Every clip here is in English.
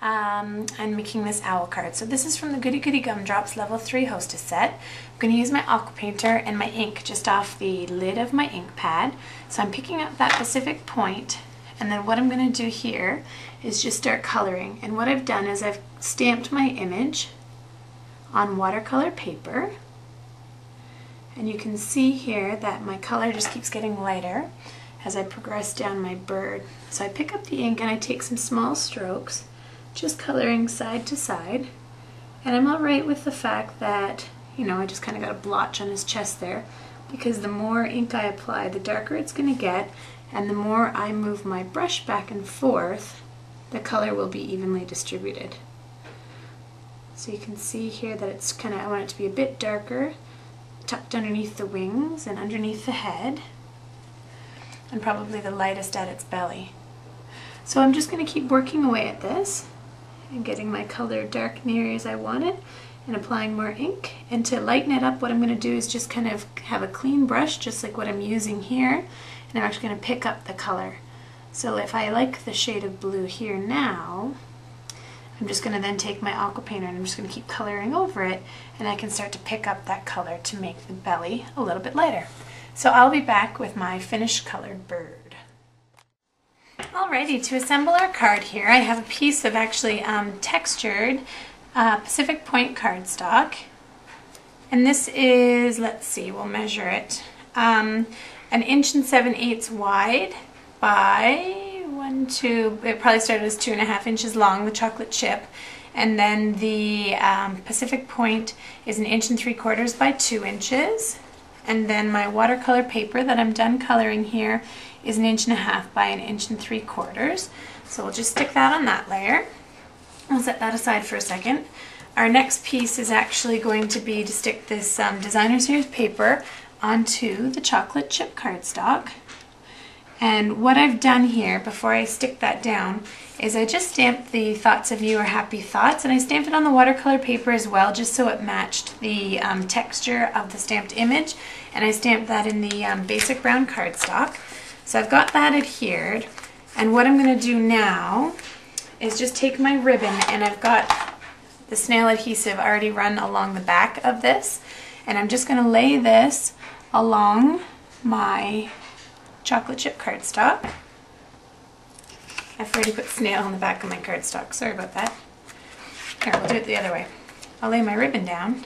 I'm making this owl card. So this is from the Goody Goody Gumdrops Level 3 Hostess set. I'm going to use my aqua painter and my ink just off the lid of my ink pad. So I'm picking up that Pacific Point, and then what I'm going to do here is just start coloring. And what I've done is I've stamped my image on watercolor paper, and you can see here that my color just keeps getting lighter as I progress down my bird. So I pick up the ink and I take some small strokes, just coloring side to side, and I'm alright with the fact that, you know, I just kind of got a blotch on his chest there, because the more ink I apply, the darker it's going to get, and the more I move my brush back and forth, the color will be evenly distributed. So you can see here that it's kind of, I want it to be a bit darker, tucked underneath the wings and underneath the head, and probably the lightest at its belly. So I'm just going to keep working away at this and getting my color dark in the areas I want it and applying more ink. And to lighten it up, what I'm going to do is just kind of have a clean brush, just like what I'm using here, and I'm actually going to pick up the color. So if I like the shade of blue here now, I'm just going to then take my aqua painter and I'm just going to keep coloring over it, and I can start to pick up that color to make the belly a little bit lighter. So I'll be back with my finished colored bird. Alrighty, to assemble our card here, I have a piece of actually textured Pacific Point cardstock, and this is, let's see, we'll measure it, 1 7/8" wide by it probably started as 2.5 inches long, the chocolate chip, and then the Pacific Point is 1 3/4" by 2 inches, and then my watercolor paper that I'm done coloring here is 1.5 inches by 1 3/4 inches. So we'll just stick that on that layer. I'll set that aside for a second. Our next piece is actually going to be to stick this designer series paper onto the chocolate chip cardstock. And what I've done here before I stick that down is I just stamped the thoughts of you are happy thoughts, and I stamped it on the watercolor paper as well, just so it matched the texture of the stamped image, and I stamped that in the basic brown cardstock. So I've got that adhered, and what I'm going to do now is just take my ribbon, and I've got the snail adhesive already run along the back of this, and I'm just going to lay this along my chocolate chip cardstock. I've already put snail on the back of my cardstock, sorry about that. Here, we'll do it the other way. I'll lay my ribbon down,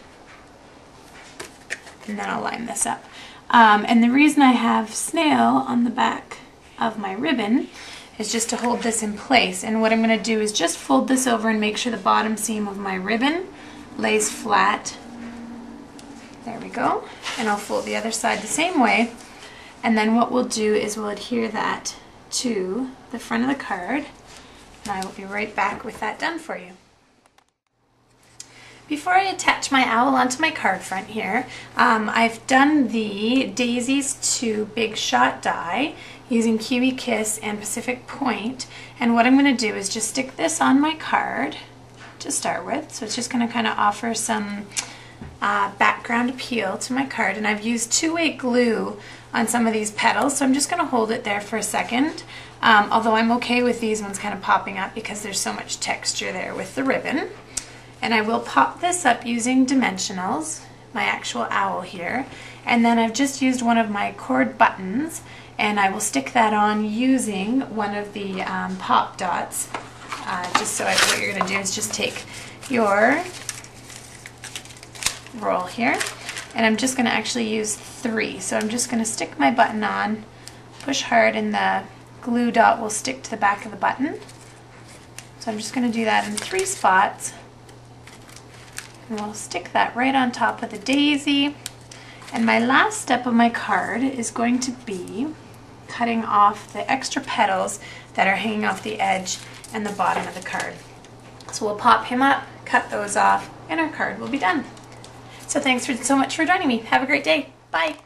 and then I'll line this up. And the reason I have snail on the back of my ribbon is just to hold this in place. And what I'm going to do is just fold this over and make sure the bottom seam of my ribbon lays flat. There we go. And I'll fold the other side the same way. And then what we'll do is we'll adhere that to the front of the card, and I will be right back with that done for you. Before I attach my owl onto my card front here, I've done the daisies to Big Shot die using Kiwi Kiss and Pacific Point, and what I'm going to do is just stick this on my card to start with. So it's just going to kind of offer some background appeal to my card, and I've used two-way glue on some of these petals, so I'm just going to hold it there for a second, although I'm okay with these ones kind of popping up because there's so much texture there with the ribbon. And I will pop this up using dimensionals, my actual owl here, and then I've just used one of my cord buttons, and I will stick that on using one of the pop dots. What you're going to do is just take your roll here, and I'm just going to actually use 3. So I'm just going to stick my button on, push hard, and the glue dot will stick to the back of the button. So I'm just going to do that in 3 spots, and we'll stick that right on top of the daisy. And my last step of my card is going to be cutting off the extra petals that are hanging off the edge and the bottom of the card. So we'll pop him up, cut those off, and our card will be done. So thanks so much for joining me. Have a great day. Bye.